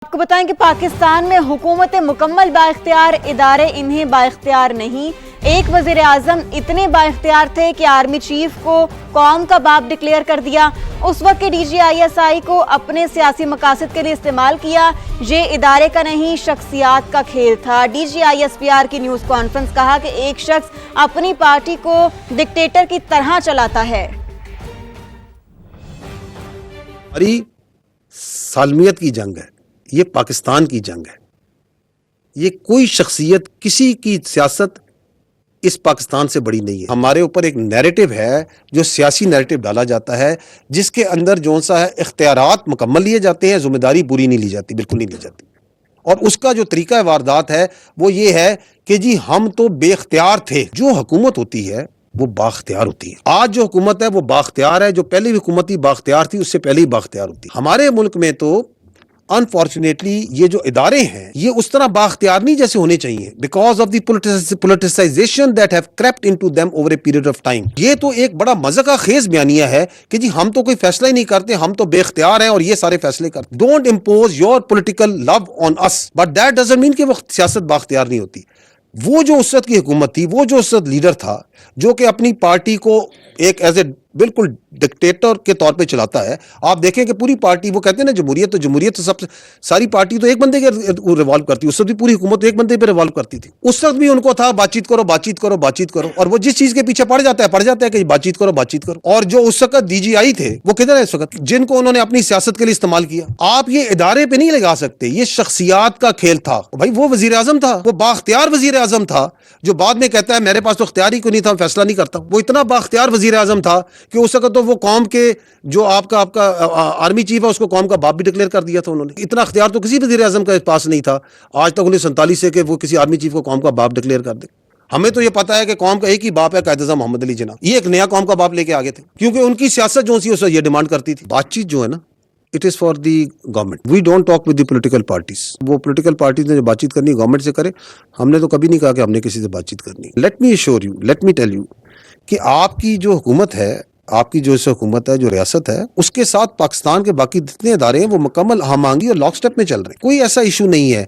آپ کو بتائیں کہ پاکستان میں حکومت مکمل بااختیار ادارے انہیں بااختیار نہیں. ایک وزیر اعظم اتنے بااختیار تھے کہ آرمی چیف کو قوم کا باپ ڈکلیئر کر دیا. اس وقت کے D G I S I کو اپنے سیاسی مقاصد کے لیے استعمال کیا. یہ ادارے کا نہیں ہشیات کا کھیل تھا. D G I S P R کی نیوز کانفرنس کہا کہ ایک شخص اپنی پارٹی کو ڈکٹیٹر کی طرح چلاتا ہے. ہماری سالمیت کی جنگ ہے، یہ پاکستان کی جنگ ہے. یہ کوئی شخصیت کسی کی سیاست اس پاکستان سے بڑی نہیں ہے. ہمارے اوپر ایک نیریٹو ہے جو سیاسی نیریٹو ڈالا جاتا ہے، جس کے اندر جو سا ہے اختیارات مکمل لیے جاتے ہیں، ذمہ داری پوری نہیں لی جاتی، بالکل نہیں لی جاتی. اور اس کا جو طریقہ واردات ہے وہ یہ ہے کہ جی ہم تو بے اختیار تھے. جو حکومت ہوتی ہے وہ بااختیار ہوتی ہے. آج جو حکومت ہے وہ بااختیار ہے، جو پہلی حکومت ہی بااختیار تھی اس سے پہلے ہی بااختیار ہوتی. ہمارے ملک میں تو انفارچونیٹلی یہ جو ادارے ہیں یہ اس طرح بااختیار نہیں جیسے ہونے چاہیے، because of the politicization that have crept into them over a period of time. یہ تو ایک بڑا مذاق خیز بیانیہ ہے کہ جی ہم تو کوئی فیصلہ ہی نہیں کرتے، ہم تو بے اختیار ہیں اور یہ سارے فیصلے کرتے. Don't impose your political love on us, but that doesn't mean کہ وہ سیاست بااختیار نہیں ہوتی. وہ جو اس وقت کی حکومت تھی، وہ جو اس وقت لیڈر تھا جو کہ اپنی پارٹی کو ایک ایز اے بالکل ڈکٹیٹر کے طور پہ چلاتا ہے. آپ دیکھیں کہ پوری پارٹی، وہ کہتے ہیں نا جمہوریت تو سب ساری پارٹی تو ایک بندے کے ریوالو کرتی. اس وقت بھی پوری حکومت ایک بندے پہ ریوالو کرتی تھی. اس وقت بھی ان کو تھا بات چیت کرو بات چیت کرو بات چیت کرو، اور وہ جس چیز کے پیچھے پڑ جاتا ہے کہ بات چیت کرو بات چیت کرو. اور جو اس وقت ڈی جی آئی تھے وہ کدھر ہے اس وقت، جن کو انہوں نے اپنی سیاست کے لیے استعمال کیا. آپ یہ ادارے پہ نہیں لگا سکتے، یہ شخصیات کا کھیل تھا. بھائی وہ وزیر اعظم تھا، وہ بااختیار وزیر اعظم تھا، جو بعد میں کہتا ہے میرے پاس تو اختیار ہی کوئی نہیں تھا، فیصلہ نہیں کرتا. وہ اتنا بااختیار وزیر اعظم تھا کہ اس وقت تو وہ قوم کے جو آپ کا آرمی چیف ہے اس کو قوم کا باپ بھی ڈکلیئر کر دیا تھا انہوں نے. اتنا اختیار تو کسی وزیر اعظم کے پاس نہیں تھا آج تک 1947 سے کہ وہ کسی آرمی چیف کو قوم کا باپ ڈکلیئر کر دے. ہمیں تو یہ پتا ہے کہ قوم کا ایک ہی باپ ہے، قائد اعظم محمد علی جناح. یہ ایک نیا قوم کا باپ لے کے آگے تھے کیونکہ ان کی سیاست جو سی اس یہ ڈیمانڈ کرتی تھی. بات چیت جو ہے نا، it is for the government. We don't talk with the political parties. وہ پولیٹیکل پارٹیز نے جو بات چیت کرنی ہے گورنمنٹ سے کرے. ہم نے تو کبھی نہیں کہا کہ ہم نے کسی سے بات چیت کرنی. Let me assure you, let me tell you کہ آپ کی جو حکومت ہے، آپ کی جو حکومت ہے، جو ریاست ہے، اس کے ساتھ پاکستان کے باقی جتنے ادارے ہیں وہ مکمل ہم آہنگی اور لاک سٹیپ میں چل رہے ہیں. کوئی ایسا ایشو نہیں ہے